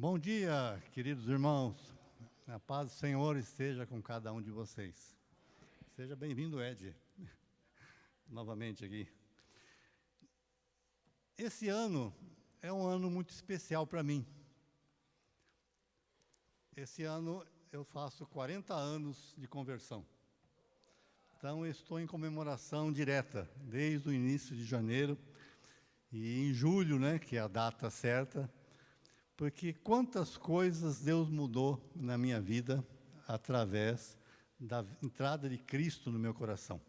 Bom dia, queridos irmãos. A paz do Senhor esteja com cada um de vocês. Seja bem-vindo, Ed, novamente aqui. Esse ano é um ano muito especial para mim. Esse ano eu faço 40 anos de conversão. Então, eu estou em comemoração direta, desde o início de janeiro, e em julho, que é a data certa, porque quantas coisas Deus mudou na minha vida através da entrada de Cristo no meu coração.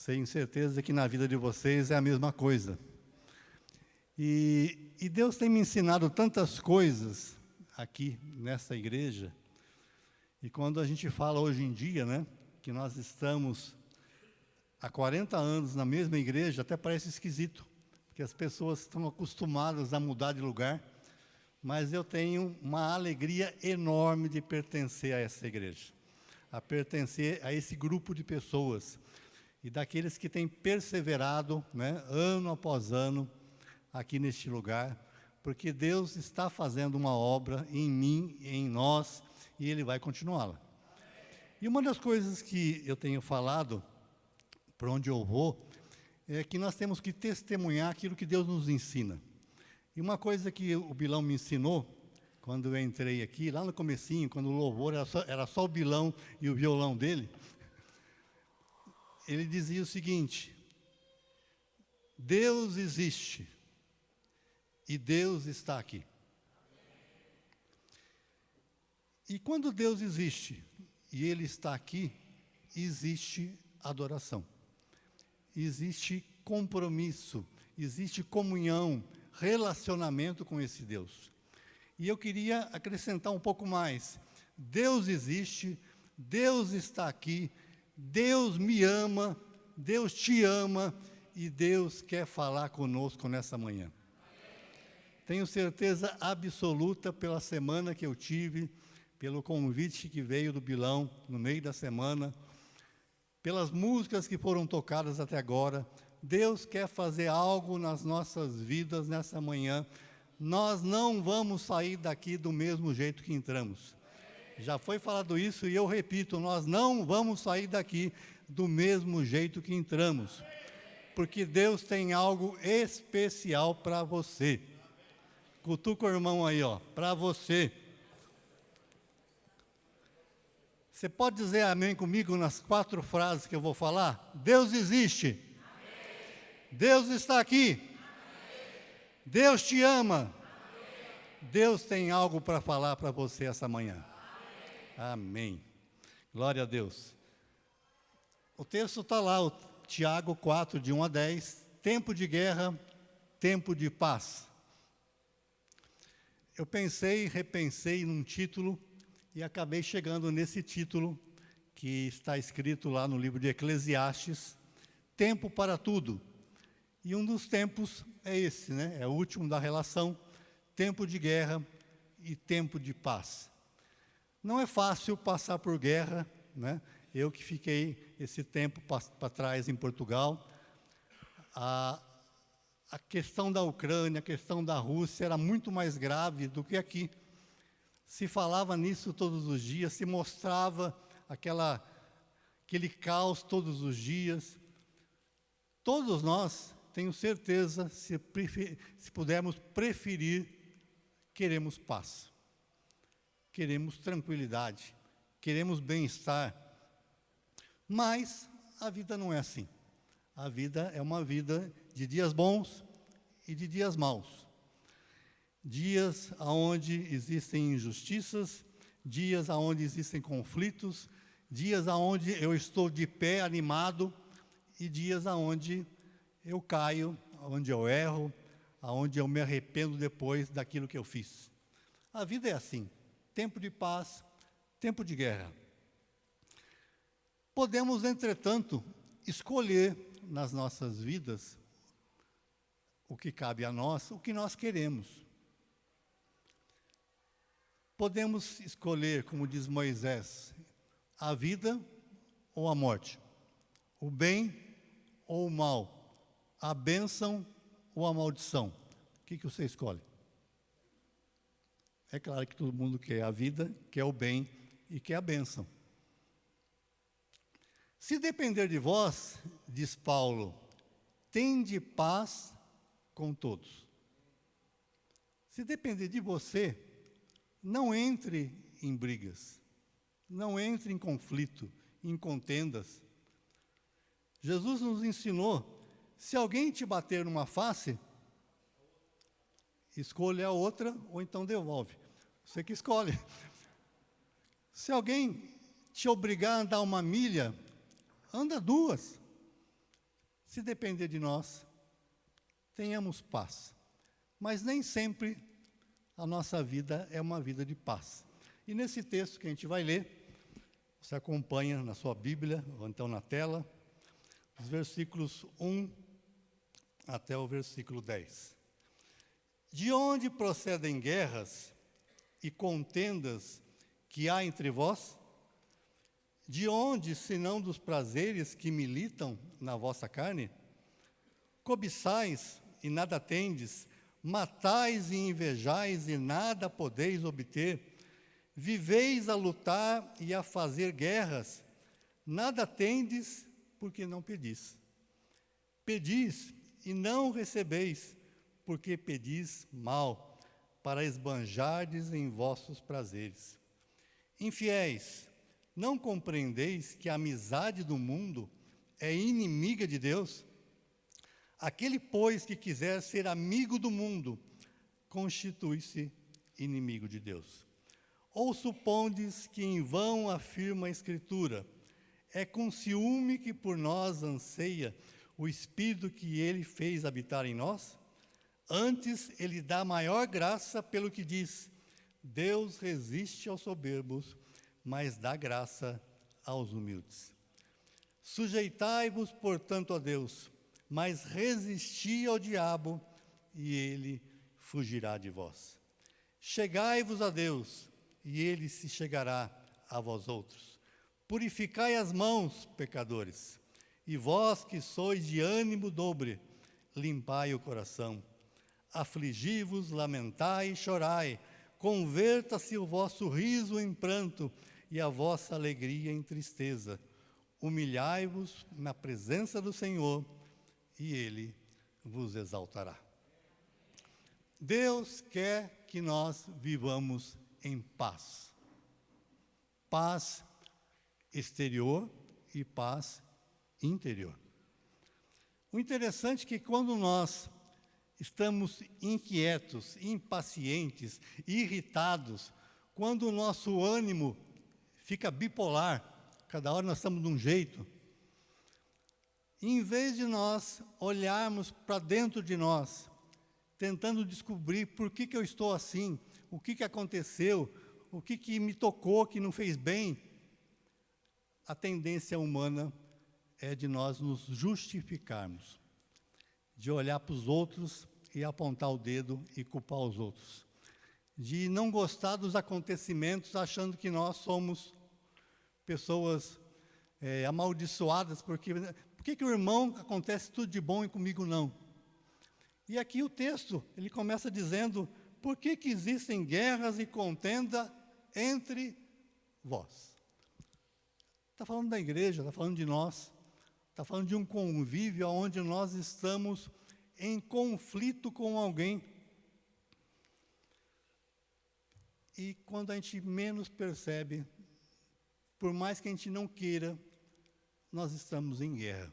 Tenho certeza que na vida de vocês é a mesma coisa. E Deus tem me ensinado tantas coisas aqui nessa igreja. E quando a gente fala hoje em dia, que nós estamos há 40 anos na mesma igreja, até parece esquisito, porque as pessoas estão acostumadas a mudar de lugar. Mas eu tenho uma alegria enorme de pertencer a essa igreja, a pertencer a esse grupo de pessoas e daqueles que têm perseverado, ano após ano, aqui neste lugar, porque Deus está fazendo uma obra em mim, em nós, e Ele vai continuá-la. E uma das coisas que eu tenho falado, por onde eu vou, é que nós temos que testemunhar aquilo que Deus nos ensina. E uma coisa que o Bilão me ensinou, quando eu entrei aqui, lá no comecinho, quando o louvor era só o Bilão e o violão dele, ele dizia o seguinte: Deus existe e Deus está aqui. E quando Deus existe e Ele está aqui, existe adoração, existe compromisso, existe comunhão, relacionamento com esse Deus. E eu queria acrescentar um pouco mais. Deus existe, Deus está aqui, Deus me ama, Deus te ama e Deus quer falar conosco nessa manhã. Tenho certeza absoluta pela semana que eu tive, pelo convite que veio do Bilão no meio da semana, pelas músicas que foram tocadas até agora. Deus quer fazer algo nas nossas vidas nessa manhã. Nós não vamos sair daqui do mesmo jeito que entramos. Já foi falado isso e eu repito, nós não vamos sair daqui do mesmo jeito que entramos. Porque Deus tem algo especial para você. Cutuca o irmão aí, para você. Você pode dizer amém comigo nas 4 frases que eu vou falar? Deus existe. Deus está aqui. Amém. Deus te ama. Amém. Deus tem algo para falar para você essa manhã. Amém. Amém. Glória a Deus. O texto está lá, o Tiago 4, de 1 a 10. Tempo de guerra, tempo de paz. Eu pensei, repensei num título e acabei chegando nesse título que está escrito lá no livro de Eclesiastes, Tempo para tudo. E um dos tempos é esse, é o último da relação, tempo de guerra e tempo de paz. Não é fácil passar por guerra, Eu que fiquei esse tempo para trás em Portugal, a questão da Ucrânia, a questão da Rússia era muito mais grave do que aqui. Se falava nisso todos os dias, se mostrava aquele caos todos os dias. Todos nós, tenho certeza, se pudermos preferir, queremos paz, queremos tranquilidade, queremos bem-estar. Mas a vida não é assim. A vida é uma vida de dias bons e de dias maus. Dias onde existem injustiças, dias onde existem conflitos, dias onde eu estou de pé animado e dias onde eu caio, onde eu erro, onde eu me arrependo depois daquilo que eu fiz. A vida é assim, tempo de paz, tempo de guerra. Podemos, entretanto, escolher nas nossas vidas o que cabe a nós, o que nós queremos. Podemos escolher, como diz Moisés, a vida ou a morte, o bem ou o mal, a bênção ou a maldição. O que você escolhe? É claro que todo mundo quer a vida, quer o bem e quer a bênção. Se depender de vós, diz Paulo, tende paz com todos. Se depender de você, não entre em brigas, não entre em conflito, em contendas. Jesus nos ensinou, se alguém te bater numa face, escolha a outra ou então devolve. Você que escolhe. Se alguém te obrigar a andar uma milha, anda 2. Se depender de nós, tenhamos paz. Mas nem sempre a nossa vida é uma vida de paz. E nesse texto que a gente vai ler, você acompanha na sua Bíblia, ou então na tela, os versículos 1 até o versículo 10. De onde procedem guerras e contendas que há entre vós? De onde, senão dos prazeres que militam na vossa carne? Cobiçais e nada tendes, matais e invejais e nada podeis obter, viveis a lutar e a fazer guerras, nada tendes porque não pedis. Pedis e não recebeis, porque pedis mal, para esbanjardes em vossos prazeres. Infiéis, não compreendeis que a amizade do mundo é inimiga de Deus? Aquele, pois, que quiser ser amigo do mundo, constitui-se inimigo de Deus. Ou supondes que em vão afirma a Escritura, é com ciúme que por nós anseia o Espírito que Ele fez habitar em nós? Antes, Ele dá maior graça pelo que diz, Deus resiste aos soberbos, mas dá graça aos humildes. Sujeitai-vos, portanto, a Deus, mas resisti ao diabo, e ele fugirá de vós. Chegai-vos a Deus, e ele se chegará a vós outros. Purificai as mãos, pecadores, e vós que sois de ânimo dobre, limpai o coração. Afligi-vos, lamentai e chorai, converta-se o vosso riso em pranto e a vossa alegria em tristeza. Humilhai-vos na presença do Senhor e Ele vos exaltará. Deus quer que nós vivamos em paz. Paz exterior e paz interior. O interessante é que quando nós estamos inquietos, impacientes, irritados, quando o nosso ânimo fica bipolar, cada hora nós estamos de um jeito, em vez de nós olharmos para dentro de nós, tentando descobrir por que eu estou assim, o que aconteceu, o que me tocou, que não fez bem, a tendência humana é de nós nos justificarmos, de olhar para os outros e apontar o dedo e culpar os outros, de não gostar dos acontecimentos, achando que nós somos pessoas amaldiçoadas, por que o irmão acontece tudo de bom e comigo não? E aqui o texto, ele começa dizendo, por que existem guerras e contenda entre vós? Está falando da igreja, está falando de nós, está falando de um convívio onde nós estamos em conflito com alguém. E quando a gente menos percebe, por mais que a gente não queira, nós estamos em guerra.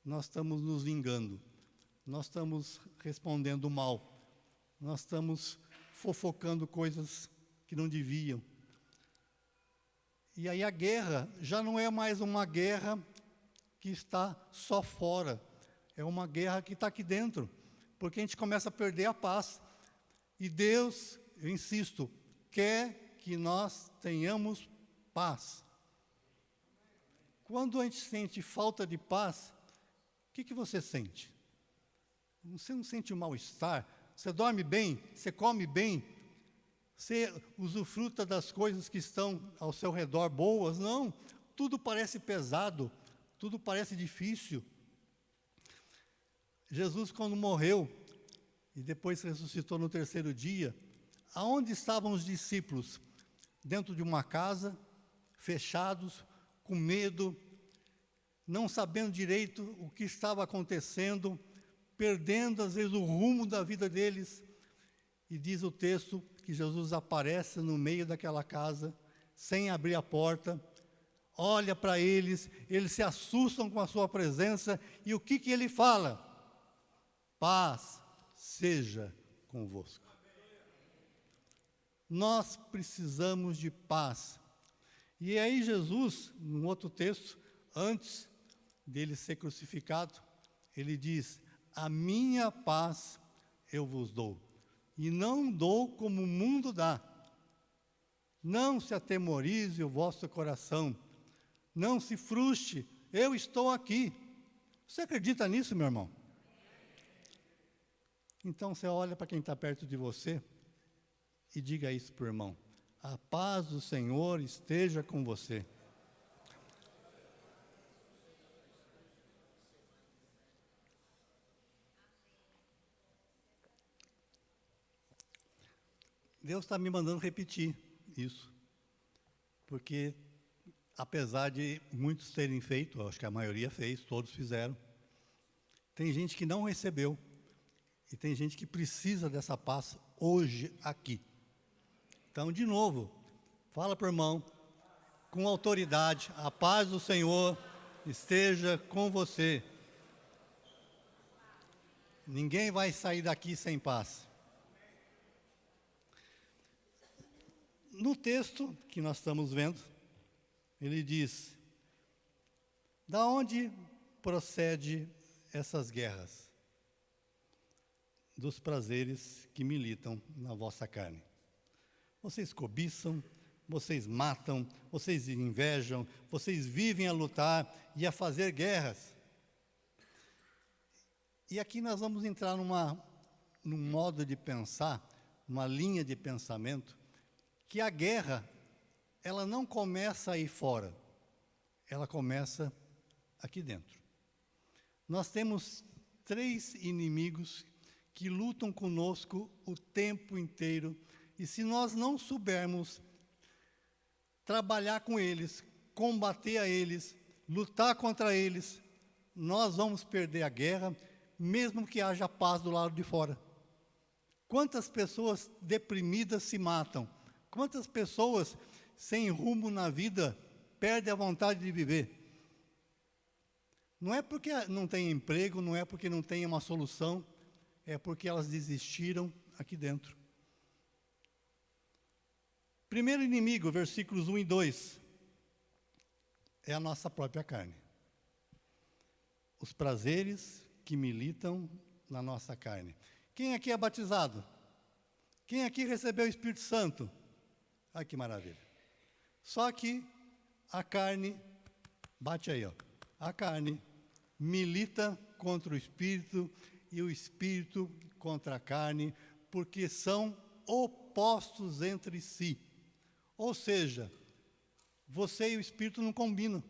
Nós estamos nos vingando. Nós estamos respondendo mal. Nós estamos fofocando coisas que não deviam. E aí a guerra já não é mais uma guerra que está só fora. É uma guerra que está aqui dentro. Porque a gente começa a perder a paz. E Deus, eu insisto, quer que nós tenhamos paz. Quando a gente sente falta de paz, o que você sente? Você não sente um mal-estar? Você dorme bem? Você come bem? Você usufruta das coisas que estão ao seu redor boas? Não, tudo parece pesado, tudo parece difícil. Jesus, quando morreu e depois ressuscitou no terceiro dia, aonde estavam os discípulos? Dentro de uma casa, fechados, com medo, não sabendo direito o que estava acontecendo, perdendo às vezes o rumo da vida deles. E diz o texto que Jesus aparece no meio daquela casa, sem abrir a porta, olha para eles se assustam com a sua presença, e o que ele fala? Paz seja convosco. Nós precisamos de paz. E aí Jesus, num outro texto, antes dele ser crucificado, ele diz: a minha paz eu vos dou, e não dou como o mundo dá. Não se atemorize o vosso coração, não se frustre, eu estou aqui. Você acredita nisso, meu irmão? Então você olha para quem está perto de você e diga isso para o irmão: a paz do Senhor esteja com você. Deus está me mandando repetir isso, porque apesar de muitos terem feito, acho que a maioria fez, todos fizeram, tem gente que não recebeu, e tem gente que precisa dessa paz hoje aqui. Então, de novo, fala para o irmão, com autoridade: a paz do Senhor esteja com você. Ninguém vai sair daqui sem paz. No texto que nós estamos vendo, ele diz: da onde procede essas guerras? Dos prazeres que militam na vossa carne. Vocês cobiçam, vocês matam, vocês invejam, vocês vivem a lutar e a fazer guerras. E aqui nós vamos entrar num modo de pensar, uma linha de pensamento, que a guerra, ela não começa aí fora, ela começa aqui dentro. Nós temos 3 inimigos que lutam conosco o tempo inteiro, e se nós não soubermos trabalhar com eles, combater a eles, lutar contra eles, nós vamos perder a guerra, mesmo que haja paz do lado de fora. Quantas pessoas deprimidas se matam? Quantas pessoas sem rumo na vida perdem a vontade de viver? Não é porque não tem emprego, não é porque não tem uma solução, é porque elas desistiram aqui dentro. Primeiro inimigo, versículos 1 e 2, é a nossa própria carne. Os prazeres que militam na nossa carne. Quem aqui é batizado? Quem aqui recebeu o Espírito Santo? Ai, que maravilha. Só que a carne, bate aí, ó. A carne milita contra o Espírito e o Espírito contra a carne, porque são opostos entre si. Ou seja, você e o Espírito não combinam.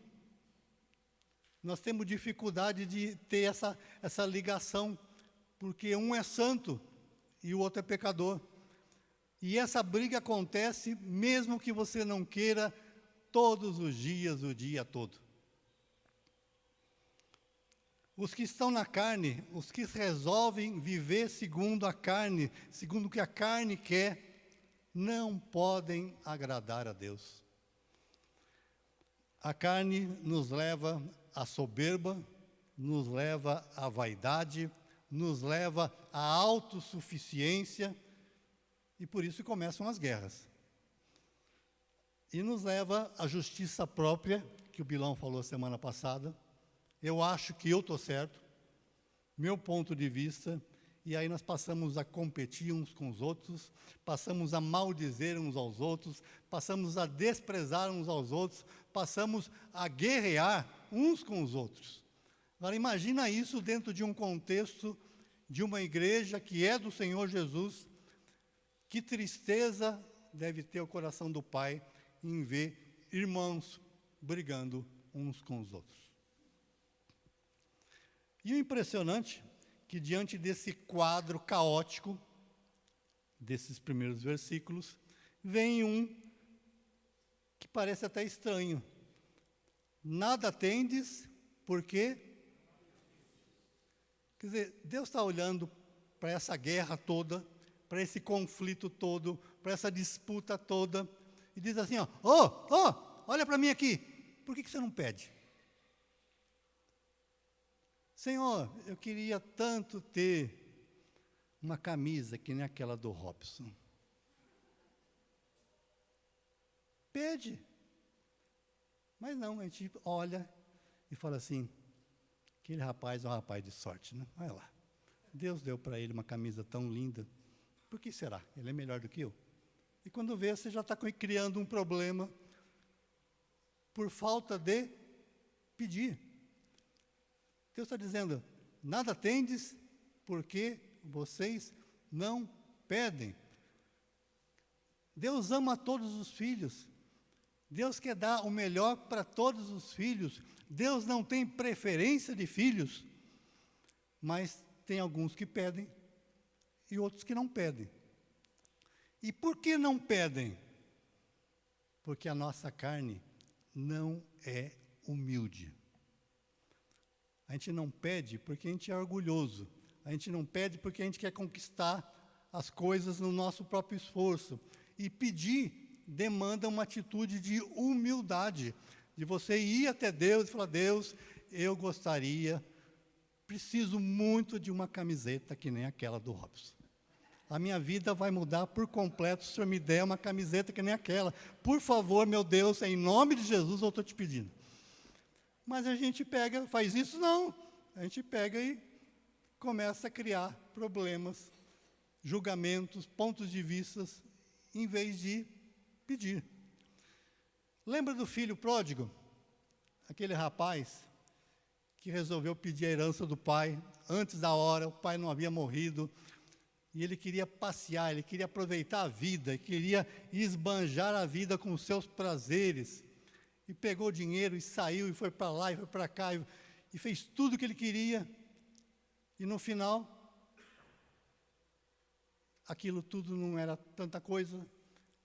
Nós temos dificuldade de ter essa ligação, porque um é santo e o outro é pecador. E essa briga acontece mesmo que você não queira, todos os dias, o dia todo. Os que estão na carne, os que resolvem viver segundo a carne, segundo o que a carne quer, não podem agradar a Deus. A carne nos leva à soberba, nos leva à vaidade, nos leva à autossuficiência, e por isso começam as guerras. E nos leva à justiça própria, que o Bilão falou semana passada. Eu acho que eu estou certo, meu ponto de vista, e aí nós passamos a competir uns com os outros, passamos a maldizer uns aos outros, passamos a desprezar uns aos outros, passamos a guerrear uns com os outros. Agora imagina isso dentro de um contexto de uma igreja que é do Senhor Jesus. Que tristeza deve ter o coração do Pai em ver irmãos brigando uns com os outros. E o impressionante, que diante desse quadro caótico, desses primeiros versículos, vem um que parece até estranho. Nada tendes, porque... Quer dizer, Deus está olhando para essa guerra toda, para esse conflito todo, para essa disputa toda, e diz assim, olha para mim aqui, por que você não pede? Senhor, eu queria tanto ter uma camisa que nem aquela do Robson. Pede. Mas não, a gente olha e fala assim, aquele rapaz é um rapaz de sorte, né? Olha lá, Deus deu para ele uma camisa tão linda, por que será? Ele é melhor do que eu? E quando vê, você já está criando um problema por falta de pedir. Deus está dizendo, nada tendes, porque vocês não pedem. Deus ama todos os filhos. Deus quer dar o melhor para todos os filhos. Deus não tem preferência de filhos, mas tem alguns que pedem e outros que não pedem. E por que não pedem? Porque a nossa carne não é humilde. A gente não pede porque a gente é orgulhoso. A gente não pede porque a gente quer conquistar as coisas no nosso próprio esforço. E pedir demanda uma atitude de humildade, de você ir até Deus e falar, Deus, eu gostaria, preciso muito de uma camiseta que nem aquela do Robson. A minha vida vai mudar por completo se o Senhor me der uma camiseta que nem aquela. Por favor, meu Deus, em nome de Jesus eu estou te pedindo. Mas a gente pega, faz isso? Não. A gente pega e começa a criar problemas, julgamentos, pontos de vista, em vez de pedir. Lembra do filho pródigo? Aquele rapaz que resolveu pedir a herança do pai, antes da hora, o pai não havia morrido, e ele queria passear, ele queria aproveitar a vida, queria esbanjar a vida com os seus prazeres, e pegou o dinheiro e saiu, e foi para lá, e foi para cá, e fez tudo o que ele queria, e no final, aquilo tudo não era tanta coisa,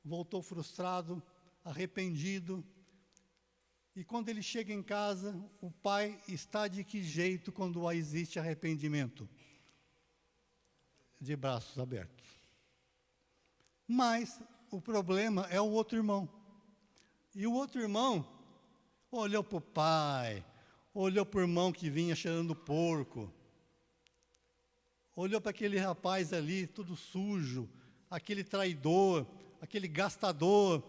voltou frustrado, arrependido, e quando ele chega em casa, o pai está de que jeito quando existe arrependimento? De braços abertos. Mas o problema é o outro irmão. E o outro irmão olhou para o pai, olhou para o irmão que vinha cheirando porco, olhou para aquele rapaz ali, todo sujo, aquele traidor, aquele gastador.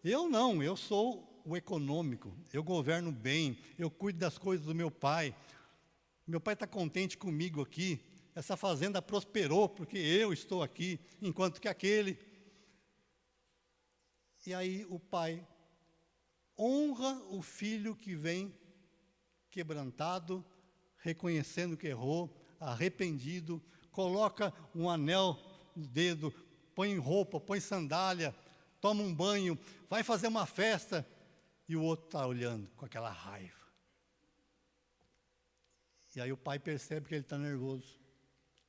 Eu não, eu sou o econômico, eu governo bem, eu cuido das coisas do meu pai está contente comigo aqui, essa fazenda prosperou porque eu estou aqui, enquanto que aquele... E aí o pai honra o filho que vem quebrantado, reconhecendo que errou, arrependido, coloca um anel no dedo, põe roupa, põe sandália, toma um banho, vai fazer uma festa, e o outro está olhando com aquela raiva. E aí o pai percebe que ele está nervoso.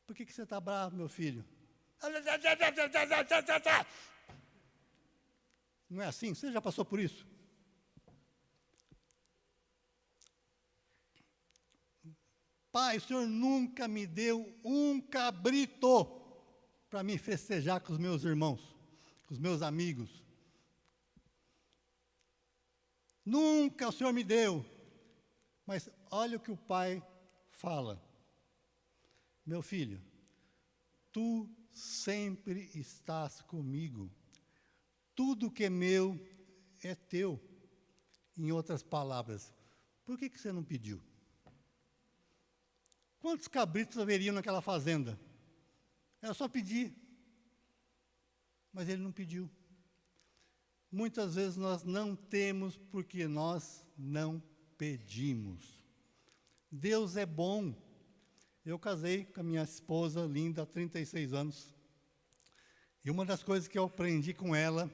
Por que você está bravo, meu filho? Não é assim? Você já passou por isso? Pai, o Senhor nunca me deu um cabrito para me festejar com os meus irmãos, com os meus amigos. Nunca o Senhor me deu. Mas olha o que o pai fala. Meu filho, tu sempre estás comigo. Tudo que é meu é teu. Em outras palavras, por que você não pediu? Quantos cabritos haveriam naquela fazenda? Era só pedir. Mas ele não pediu. Muitas vezes nós não temos porque nós não pedimos. Deus é bom. Eu casei com a minha esposa linda há 36 anos. E uma das coisas que eu aprendi com ela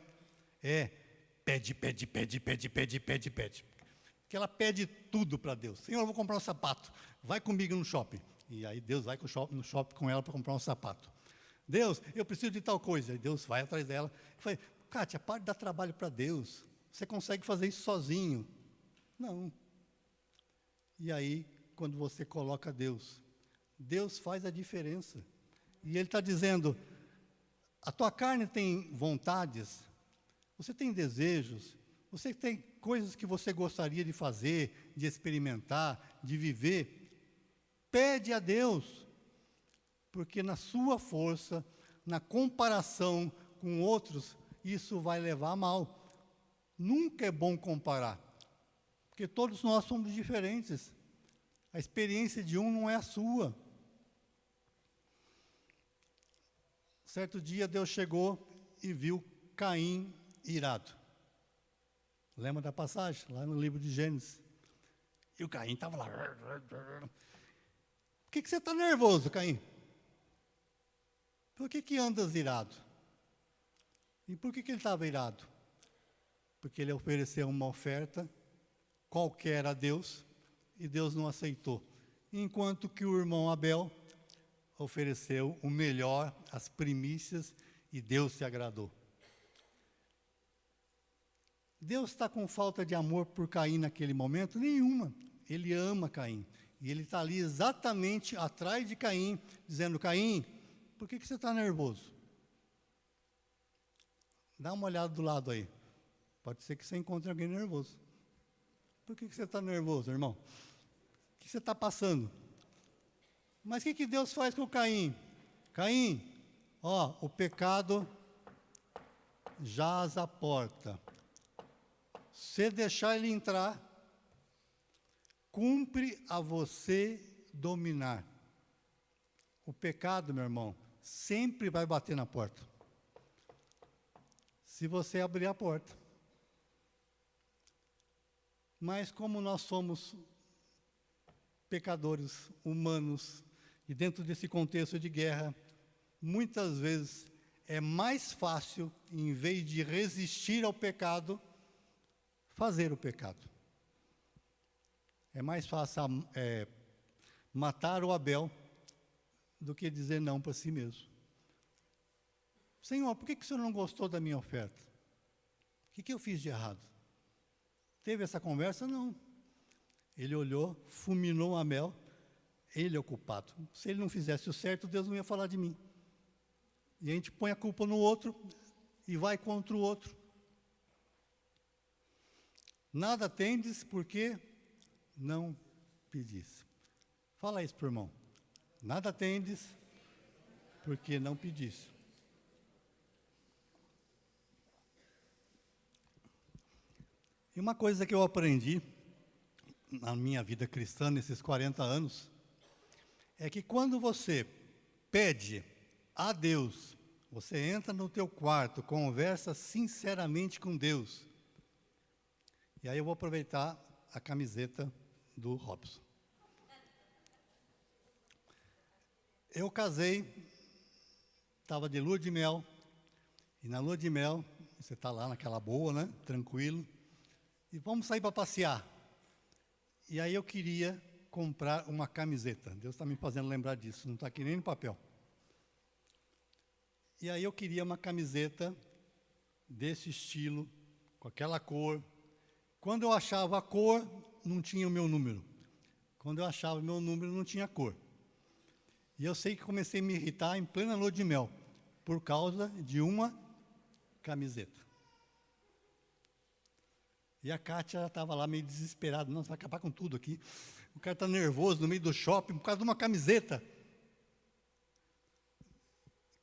é pede. Porque ela pede tudo para Deus. Senhor, eu vou comprar um sapato. Vai comigo no shopping. E aí Deus vai no shopping com ela para comprar um sapato. Deus, eu preciso de tal coisa. E Deus vai atrás dela. Eu falei, Kátia, pare de dar trabalho para Deus. Você consegue fazer isso sozinho. Não. E aí, quando você coloca Deus, Deus faz a diferença. E Ele está dizendo, a tua carne tem vontades, você tem desejos, você tem coisas que você gostaria de fazer, de experimentar, de viver. Pede a Deus, porque na sua força, na comparação com outros, isso vai levar a mal. Nunca é bom comparar, porque todos nós somos diferentes. A experiência de um não é a sua. Certo dia Deus chegou e viu Caim irado. Lembra da passagem? Lá no livro de Gênesis. E o Caim estava lá. Por que você está nervoso, Caim? Por que andas irado? E por que ele estava irado? Porque ele ofereceu uma oferta qualquer a Deus e Deus não aceitou. Enquanto que o irmão Abel ofereceu o melhor, as primícias, e Deus se agradou. Deus está com falta de amor por Caim naquele momento? Nenhuma. Ele ama Caim. E ele está ali exatamente atrás de Caim, dizendo, Caim, por que você está nervoso? Dá uma olhada do lado aí. Pode ser que você encontre alguém nervoso. Por que você está nervoso, irmão? O que você está passando? Mas o que Deus faz com Caim? Caim, o pecado jaz à porta. Se deixar ele entrar, cumpre a você dominar. O pecado, meu irmão, sempre vai bater na porta. Se você abrir a porta. Mas como nós somos pecadores humanos, e dentro desse contexto de guerra, muitas vezes é mais fácil, em vez de resistir ao pecado, fazer o pecado. É mais fácil matar o Abel do que dizer não para si mesmo. Senhor, por que o Senhor não gostou da minha oferta? O que eu fiz de errado? Teve essa conversa? Não. Ele olhou, fulminou Abel, ele é o culpado. Se ele não fizesse o certo, Deus não ia falar de mim. E a gente põe a culpa no outro e vai contra o outro. Nada tendes porque não pedis. Fala isso para o irmão. Nada tendes porque não pedis. E uma coisa que eu aprendi na minha vida cristã, nesses 40 anos, é que quando você pede a Deus, você entra no teu quarto, conversa sinceramente com Deus. E aí eu vou aproveitar a camiseta do Robson. Eu casei, estava de lua de mel, e na lua de mel, você está lá naquela boa, né, tranquilo, e vamos sair para passear. E aí eu queria comprar uma camiseta. Deus está me fazendo lembrar disso, não está aqui nem no papel. E aí eu queria uma camiseta desse estilo, com aquela cor. Quando eu achava a cor, não tinha o meu número. Quando eu achava o meu número, não tinha cor. E eu sei que comecei a me irritar em plena lua de mel, por causa de uma camiseta. E a Kátia estava lá meio desesperada. Não, você vai acabar com tudo aqui. O cara está nervoso no meio do shopping por causa de uma camiseta.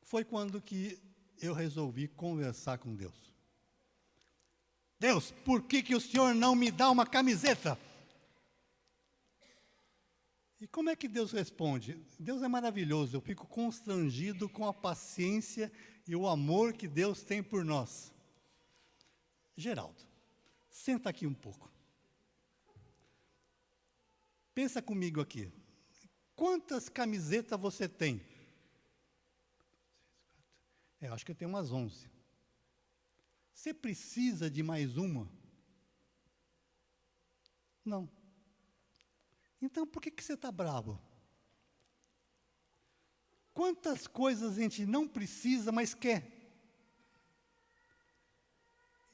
Foi quando que eu resolvi conversar com Deus. Deus, por que o Senhor não me dá uma camiseta? E como é que Deus responde? Deus é maravilhoso. Eu fico constrangido com a paciência e o amor que Deus tem por nós. Geraldo, senta aqui um pouco. Pensa comigo aqui. Quantas camisetas você tem? Eu acho que eu tenho umas 11. Você precisa de mais uma? Não. Então, por que você está bravo? Quantas coisas a gente não precisa, mas quer?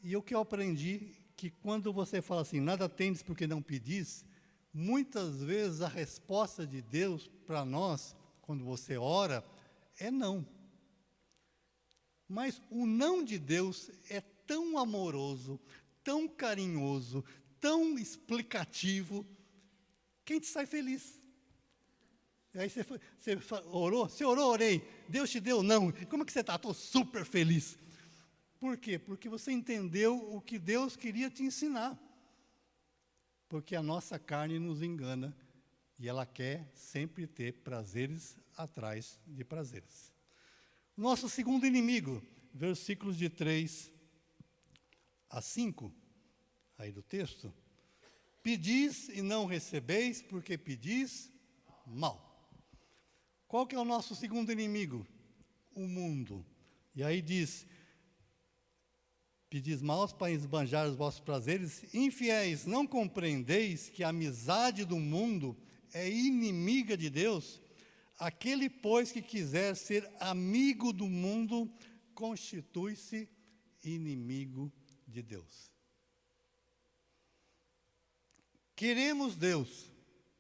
E o que eu aprendi, que quando você fala assim, nada tendes porque não pedis, muitas vezes a resposta de Deus para nós, quando você ora, é não. Mas o não de Deus é tão amoroso, tão carinhoso, tão explicativo, que a gente sai feliz. E aí você orou? Você orou, orei. Deus te deu não. Como é que você está? Estou super feliz. Por quê? Porque você entendeu o que Deus queria te ensinar. Porque a nossa carne nos engana e ela quer sempre ter prazeres atrás de prazeres. Nosso segundo inimigo, versículos de 3 a 5, aí do texto. Pedis e não recebeis, porque pedis mal. Qual que é o nosso segundo inimigo? O mundo. E aí diz, pedis mal para esbanjar os vossos prazeres, infiéis, não compreendeis que a amizade do mundo é inimiga de Deus? Aquele, pois, que quiser ser amigo do mundo, constitui-se inimigo de Deus. Queremos Deus.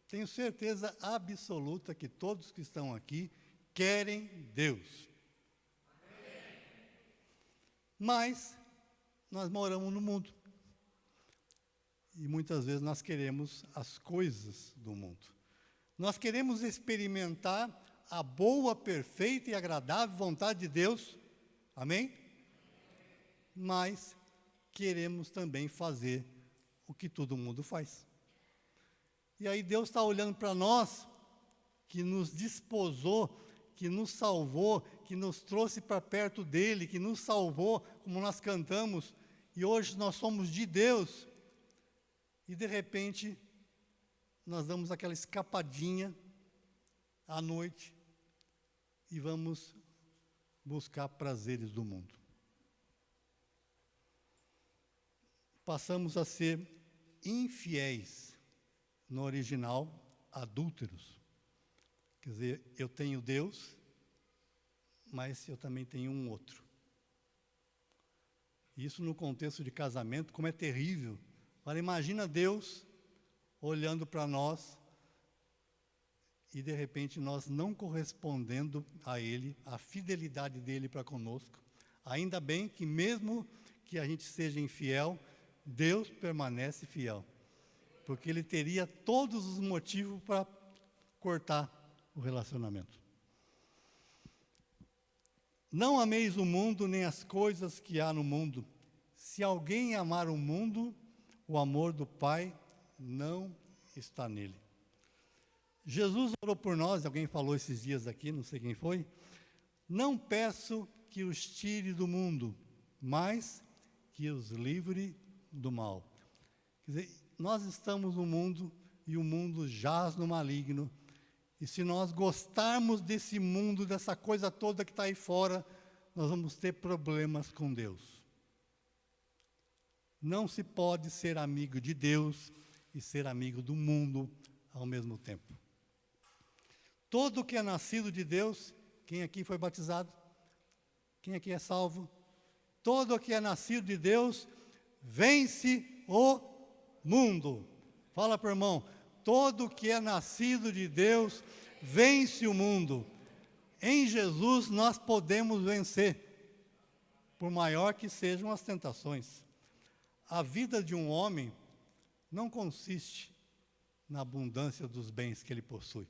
Tenho certeza absoluta que todos que estão aqui querem Deus. Amém. Mas nós moramos no mundo. E muitas vezes nós queremos as coisas do mundo. Nós queremos experimentar a boa, perfeita e agradável vontade de Deus. Amém? Mas queremos também fazer o que todo mundo faz. E aí Deus está olhando para nós, que nos desposou, que nos salvou, que nos trouxe para perto dEle, que nos salvou, como nós cantamos, e hoje nós somos de Deus. E de repente, nós damos aquela escapadinha à noite e vamos buscar prazeres do mundo. Passamos a ser infiéis, no original, adúlteros. Quer dizer, eu tenho Deus, mas eu também tenho um outro. Isso no contexto de casamento, como é terrível. Agora imagina Deus olhando para nós e de repente nós não correspondendo a Ele, a fidelidade dEle para conosco. Ainda bem que mesmo que a gente seja infiel, Deus permanece fiel. Porque Ele teria todos os motivos para cortar o relacionamento. Não ameis o mundo, nem as coisas que há no mundo. Se alguém amar o mundo, o amor do Pai não está nele. Jesus orou por nós, alguém falou esses dias aqui, não sei quem foi. Não peço que os tire do mundo, mas que os livre do mal. Quer dizer, nós estamos no mundo e o mundo jaz no maligno. E se nós gostarmos desse mundo, dessa coisa toda que está aí fora, nós vamos ter problemas com Deus. Não se pode ser amigo de Deus e ser amigo do mundo ao mesmo tempo. Todo que é nascido de Deus, quem aqui foi batizado? Quem aqui é salvo? Todo que é nascido de Deus, vence o mundo. Fala para o irmão, todo que é nascido de Deus, vence o mundo. Em Jesus nós podemos vencer, por maior que sejam as tentações. A vida de um homem não consiste na abundância dos bens que ele possui.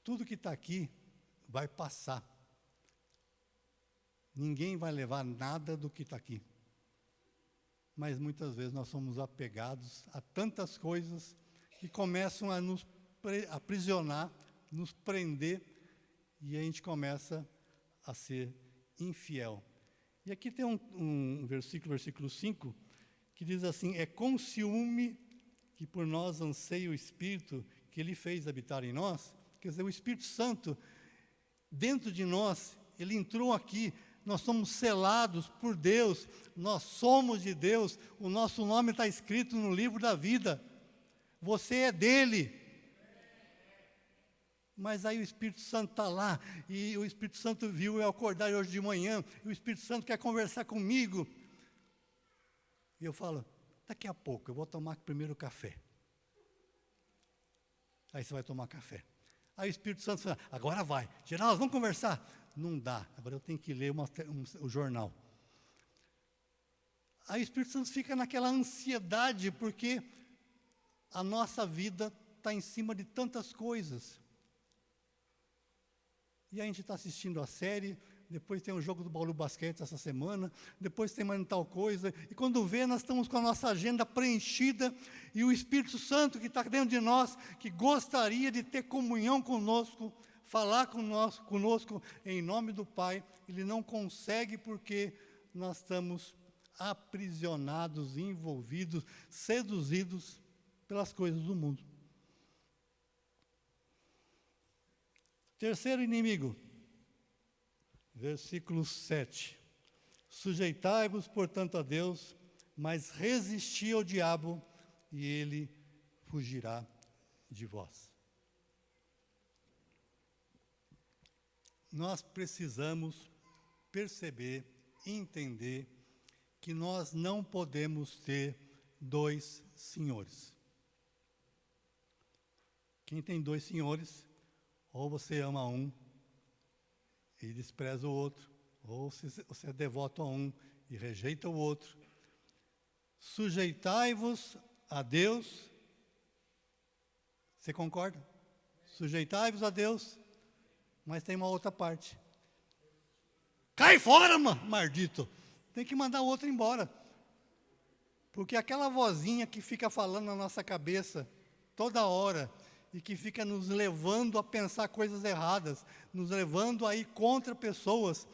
Tudo que está aqui vai passar. Ninguém vai levar nada do que está aqui. Mas muitas vezes nós somos apegados a tantas coisas que começam a nos aprisionar, nos prender, e a gente começa a ser infiel. E aqui tem um versículo 5, que diz assim, é com ciúme que por nós anseia o Espírito que Ele fez habitar em nós. Quer dizer, o Espírito Santo, dentro de nós, Ele entrou aqui, nós somos selados por Deus, nós somos de Deus, o nosso nome está escrito no livro da vida, você é dele. Mas aí o Espírito Santo está lá, e o Espírito Santo viu eu acordar hoje de manhã, e o Espírito Santo quer conversar comigo. E eu falo, daqui a pouco eu vou tomar primeiro café. Aí você vai tomar café. Aí o Espírito Santo fala, agora vai. Geraldo, vamos conversar? Não dá, agora eu tenho que ler o jornal. Aí o Espírito Santo fica naquela ansiedade, porque a nossa vida está em cima de tantas coisas. E a gente está assistindo a série, depois tem o jogo do Bauru Basquete essa semana, depois tem mais tal coisa, e quando vê, nós estamos com a nossa agenda preenchida, e o Espírito Santo que está dentro de nós, que gostaria de ter comunhão conosco, falar conosco em nome do Pai, ele não consegue porque nós estamos aprisionados, envolvidos, seduzidos pelas coisas do mundo. Terceiro inimigo, versículo 7. Sujeitai-vos, portanto, a Deus, mas resisti ao diabo, e ele fugirá de vós. Nós precisamos perceber, entender, que nós não podemos ter dois senhores. Quem tem dois senhores, ou você ama um e despreza o outro, ou você é devoto a um e rejeita o outro. Sujeitai-vos a Deus. Você concorda? Sujeitai-vos a Deus, mas tem uma outra parte. Cai fora, maldito! Tem que mandar o outro embora. Porque aquela vozinha que fica falando na nossa cabeça toda hora, e que fica nos levando a pensar coisas erradas, nos levando a ir contra pessoas,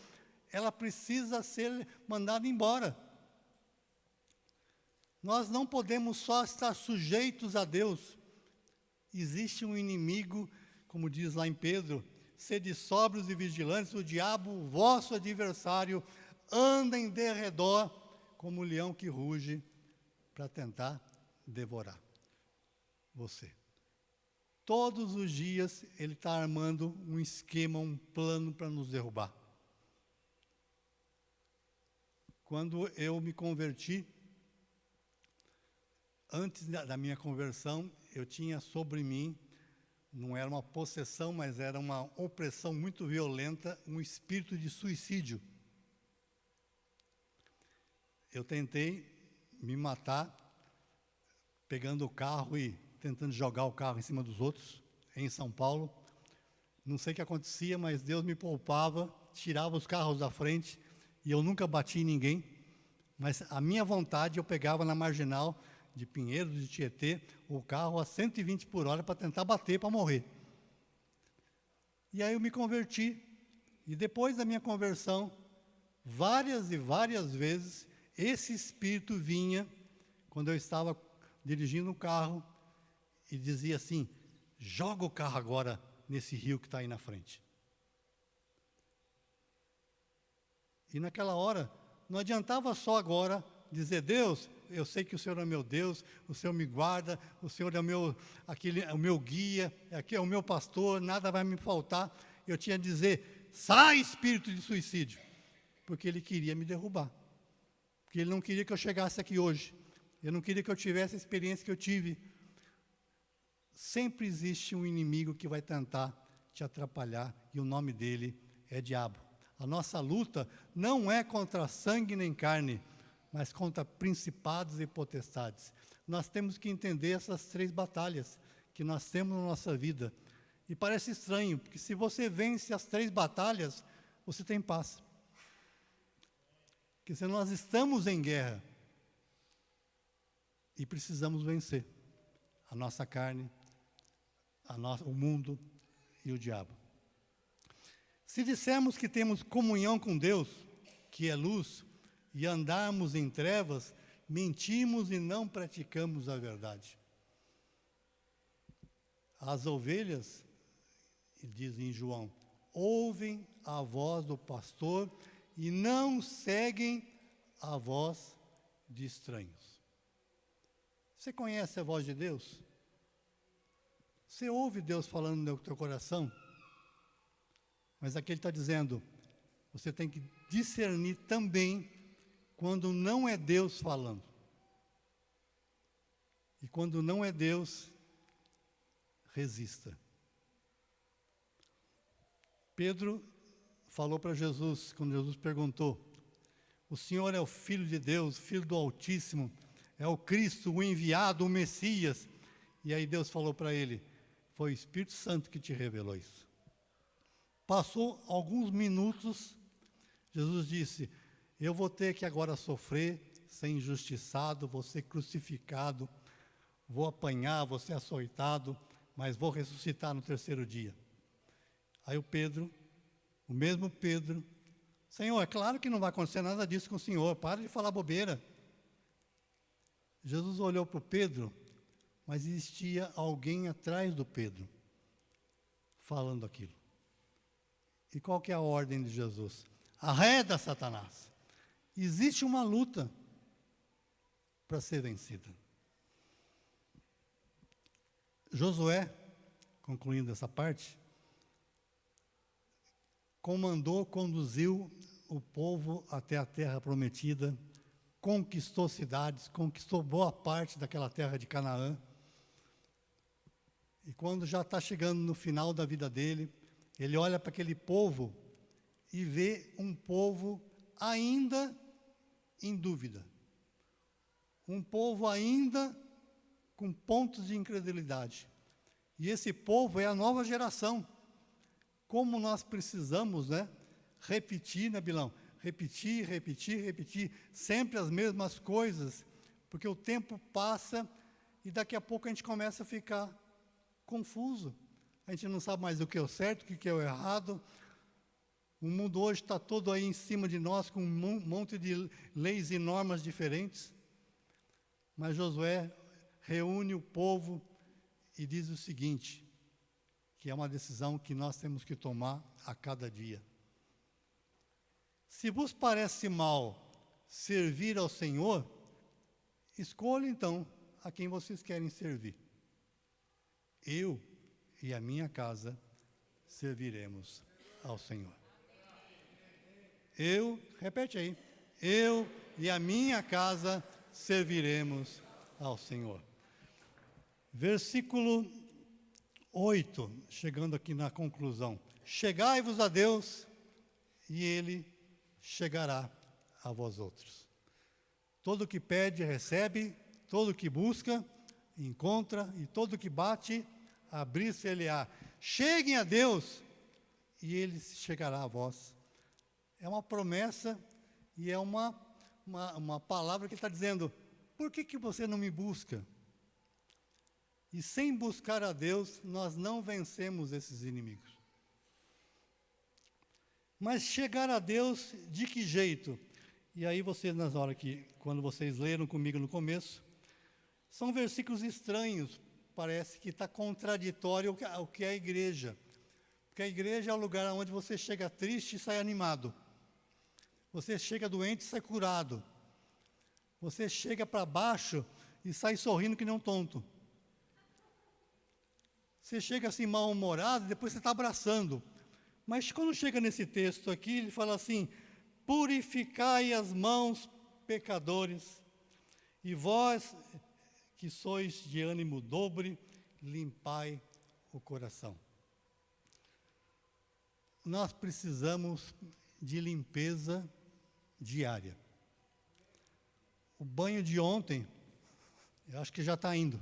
ela precisa ser mandada embora. Nós não podemos só estar sujeitos a Deus. Existe um inimigo, como diz lá em Pedro, sede sóbrios e vigilantes, o diabo, o vosso adversário, anda em derredor, como um leão que ruge, para tentar devorar você. Todos os dias ele está armando um esquema, um plano para nos derrubar. Quando eu me converti, antes da minha conversão, eu tinha sobre mim, não era uma possessão, mas era uma opressão muito violenta, um espírito de suicídio. Eu tentei me matar, pegando o carro e tentando jogar o carro em cima dos outros, em São Paulo. Não sei o que acontecia, mas Deus me poupava, tirava os carros da frente, e eu nunca bati em ninguém. Mas a minha vontade, eu pegava na marginal de Pinheiros, de Tietê, o carro a 120 por hora para tentar bater, para morrer. E aí eu me converti. E depois da minha conversão, várias e várias vezes, esse espírito vinha, quando eu estava dirigindo o carro, e dizia assim, joga o carro agora nesse rio que está aí na frente. E naquela hora, não adiantava só agora dizer, Deus, eu sei que o Senhor é meu Deus, o Senhor me guarda, o Senhor é o meu guia, aqui é o meu pastor, nada vai me faltar. Eu tinha que dizer, sai espírito de suicídio, porque ele queria me derrubar. Porque ele não queria que eu chegasse aqui hoje. Eu não queria que eu tivesse a experiência que eu tive. Sempre existe um inimigo que vai tentar te atrapalhar, e o nome dele é diabo. A nossa luta não é contra sangue nem carne, mas contra principados e potestades. Nós temos que entender essas três batalhas que nós temos na nossa vida. E parece estranho, porque se você vence as três batalhas, você tem paz. Porque se nós estamos em guerra, e precisamos vencer a nossa carne, o mundo e o diabo. Se dissermos que temos comunhão com Deus, que é luz, e andarmos em trevas, mentimos e não praticamos a verdade. As ovelhas, diz em João, ouvem a voz do pastor e não seguem a voz de estranhos. Você conhece a voz de Deus? Você ouve Deus falando no teu coração, mas aqui ele está dizendo, você tem que discernir também quando não é Deus falando. E quando não é Deus, resista. Pedro falou para Jesus, quando Jesus perguntou, o Senhor é o Filho de Deus, Filho do Altíssimo, é o Cristo, o enviado, o Messias. E aí Deus falou para ele, foi o Espírito Santo que te revelou isso. Passou alguns minutos, Jesus disse, eu vou ter que agora sofrer, ser injustiçado, vou ser crucificado, vou apanhar, vou ser açoitado, mas vou ressuscitar no terceiro dia. Aí o mesmo Pedro, Senhor, é claro que não vai acontecer nada disso com o Senhor, para de falar bobeira. Jesus olhou para o Pedro, mas existia alguém atrás do Pedro, falando aquilo. E qual que é a ordem de Jesus? Arreda Satanás. Existe uma luta para ser vencida. Josué, concluindo essa parte, conduziu o povo até a terra prometida, conquistou cidades, conquistou boa parte daquela terra de Canaã. E quando já está chegando no final da vida dele, ele olha para aquele povo e vê um povo ainda em dúvida. Um povo ainda com pontos de incredulidade. E esse povo é a nova geração. Como nós precisamos, repetir, Bilão? Repetir, sempre as mesmas coisas, porque o tempo passa e daqui a pouco a gente começa a ficar confuso. A gente não sabe mais o que é o certo, o que é o errado. O mundo hoje está todo aí em cima de nós, com um monte de leis e normas diferentes. Mas Josué reúne o povo e diz o seguinte, que é uma decisão que nós temos que tomar a cada dia. Se vos parece mal servir ao Senhor, escolha então a quem vocês querem servir. Eu e a minha casa serviremos ao Senhor. Repete aí, eu e a minha casa serviremos ao Senhor. Versículo 8, chegando aqui na conclusão. Chegai-vos a Deus, e Ele chegará a vós outros. Todo que pede, recebe, todo que busca, encontra, e todo que bate, abrir-se-lhe-á. Cheguem a Deus, e Ele chegará a vós. É uma promessa, e é uma palavra que Ele está dizendo, por que você não me busca? E sem buscar a Deus, nós não vencemos esses inimigos. Mas chegar a Deus, de que jeito? E aí vocês, nas horas que, quando vocês leram comigo no começo, são versículos estranhos, parece que está contraditório ao que é a igreja. Porque a igreja é o lugar onde você chega triste e sai animado. Você chega doente e sai curado. Você chega para baixo e sai sorrindo que nem um tonto. Você chega assim mal-humorado e depois você está abraçando. Mas quando chega nesse texto aqui, ele fala assim, purificai as mãos, pecadores, e vós que sois de ânimo dobre, limpai o coração. Nós precisamos de limpeza diária. O banho de ontem, eu acho que já está indo.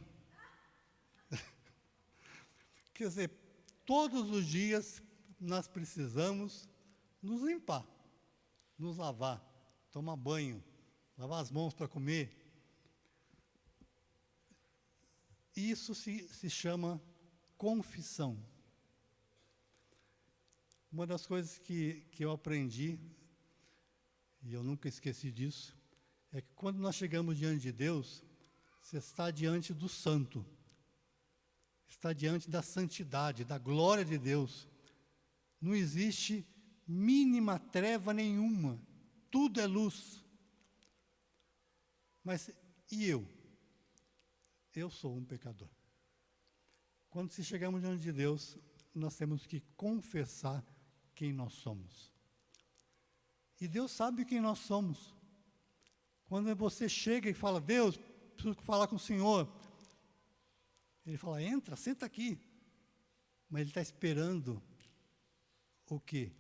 Quer dizer, todos os dias nós precisamos nos limpar, nos lavar, tomar banho, lavar as mãos para comer. Isso se chama confissão. Uma das coisas que eu aprendi, e eu nunca esqueci disso, é que quando nós chegamos diante de Deus, você está diante do santo, está diante da santidade, da glória de Deus. Não existe mínima treva nenhuma, tudo é luz. Mas e eu? Eu sou um pecador. Quando se chegamos diante de Deus, nós temos que confessar quem nós somos. E Deus sabe quem nós somos. Quando você chega e fala, Deus, preciso falar com o Senhor. Ele fala, entra, senta aqui. Mas Ele está esperando o quê?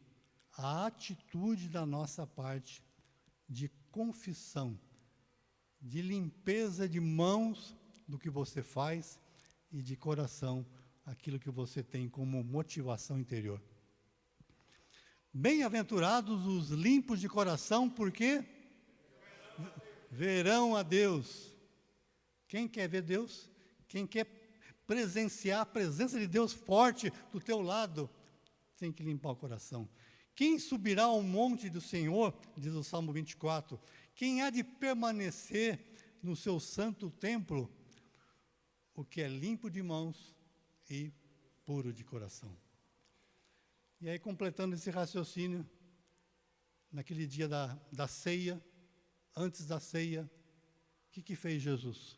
A atitude da nossa parte de confissão, de limpeza de mãos do que você faz e de coração, aquilo que você tem como motivação interior. Bem-aventurados os limpos de coração, porque verão a Deus. Quem quer ver Deus? Quem quer presenciar a presença de Deus forte do teu lado, tem que limpar o coração. Quem subirá ao monte do Senhor, diz o Salmo 24, quem há de permanecer no seu santo templo, o que é limpo de mãos e puro de coração. E aí, completando esse raciocínio, naquele dia da ceia, antes da ceia, o que fez Jesus?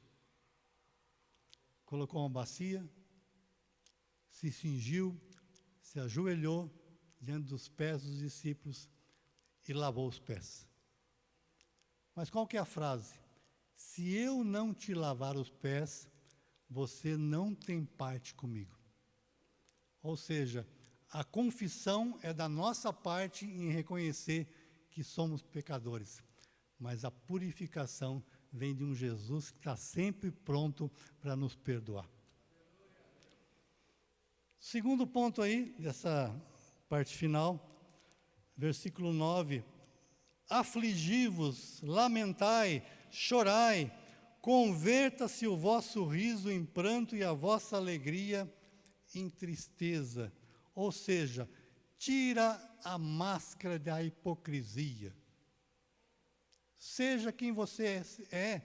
Colocou uma bacia, se cingiu, se ajoelhou diante dos pés dos discípulos e lavou os pés. Mas qual que é a frase? Se eu não te lavar os pés, você não tem parte comigo. Ou seja, a confissão é da nossa parte em reconhecer que somos pecadores, mas a purificação vem de um Jesus que está sempre pronto para nos perdoar. Segundo ponto aí, dessa parte final, versículo 9. Afligi-vos, lamentai, chorai, converta-se o vosso riso em pranto e a vossa alegria em tristeza. Ou seja, tira a máscara da hipocrisia. Seja quem você é,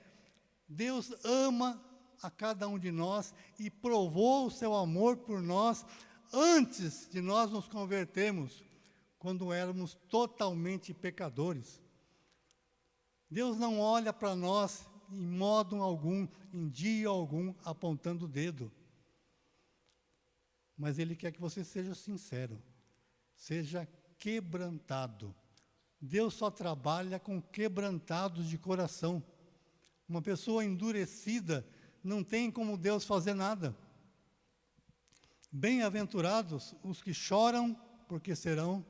Deus ama a cada um de nós e provou o seu amor por nós antes de nós nos convertermos, quando éramos totalmente pecadores. Deus não olha para nós em modo algum, em dia algum, apontando o dedo. Mas Ele quer que você seja sincero, seja quebrantado. Deus só trabalha com quebrantados de coração. Uma pessoa endurecida não tem como Deus fazer nada. Bem-aventurados os que choram, porque serão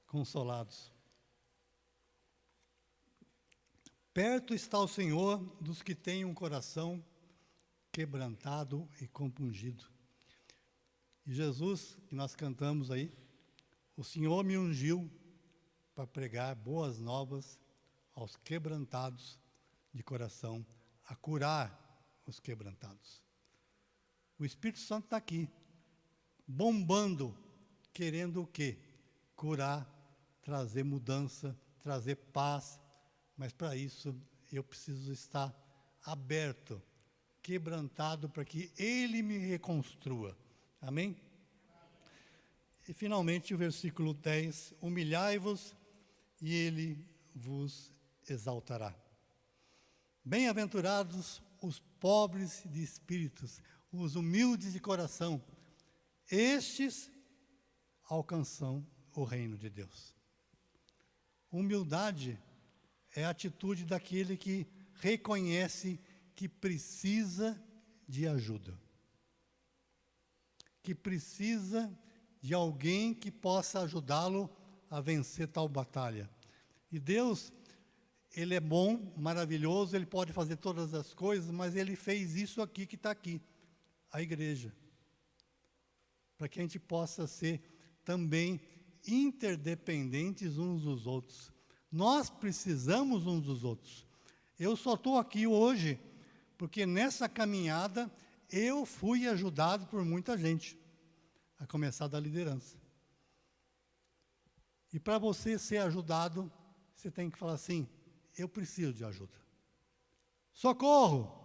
consolados. Perto está o Senhor dos que têm um coração quebrantado e compungido. E Jesus, que nós cantamos aí, o Senhor me ungiu para pregar boas novas aos quebrantados de coração, a curar os quebrantados. O Espírito Santo está aqui, bombando, querendo o quê? Curar, trazer mudança, trazer paz, mas para isso eu preciso estar aberto, quebrantado, para que Ele me reconstrua. Amém? E finalmente o versículo 10, humilhai-vos e Ele vos exaltará. Bem-aventurados os pobres de espíritos, os humildes de coração, estes alcançam o reino de Deus. Humildade é a atitude daquele que reconhece que precisa de ajuda, que precisa de alguém que possa ajudá-lo a vencer tal batalha. E Deus, Ele é bom, maravilhoso, Ele pode fazer todas as coisas, mas Ele fez isso aqui que está aqui, a igreja, para que a gente possa ser também interdependentes uns dos outros. Nós precisamos uns dos outros. Eu só estou aqui hoje porque nessa caminhada eu fui ajudado por muita gente, a começar da liderança. E para você ser ajudado, você tem que falar assim, eu preciso de ajuda. Socorro!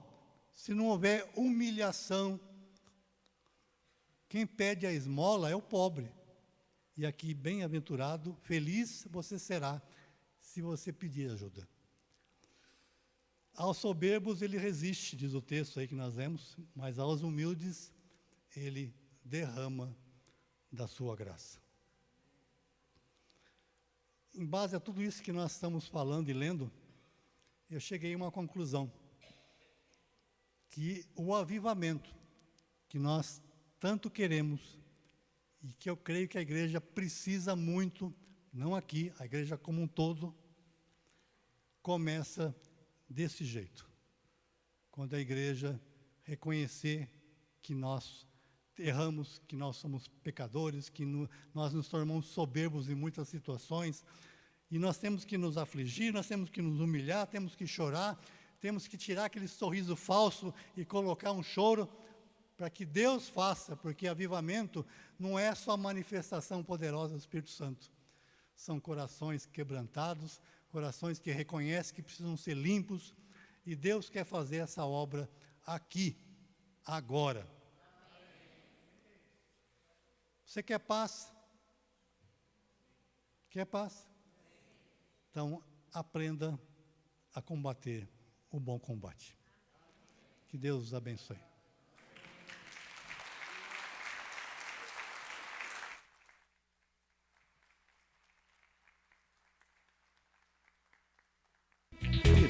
Se não houver humilhação, quem pede a esmola é o pobre. E aqui, bem-aventurado, feliz você será, se você pedir ajuda. Aos soberbos ele resiste, diz o texto aí que nós lemos, mas aos humildes Ele derrama da sua graça. Em base a tudo isso que nós estamos falando e lendo, eu cheguei a uma conclusão, que o avivamento que nós tanto queremos e que eu creio que a igreja precisa muito, não aqui, a igreja como um todo, começa desse jeito. Quando a igreja reconhecer que nós erramos, que nós somos pecadores, que nós nos tornamos soberbos em muitas situações, e nós temos que nos afligir, nós temos que nos humilhar, temos que chorar, temos que tirar aquele sorriso falso e colocar um choro, para que Deus faça, porque avivamento não é só a manifestação poderosa do Espírito Santo. São corações quebrantados, corações que reconhecem que precisam ser limpos, e Deus quer fazer essa obra aqui, agora. Você quer paz? Quer paz? Então, aprenda a combater o bom combate. Que Deus os abençoe.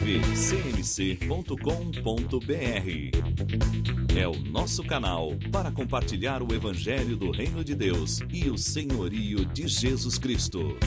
tvcmc.com.br é o nosso canal para compartilhar o Evangelho do Reino de Deus e o senhorio de Jesus Cristo.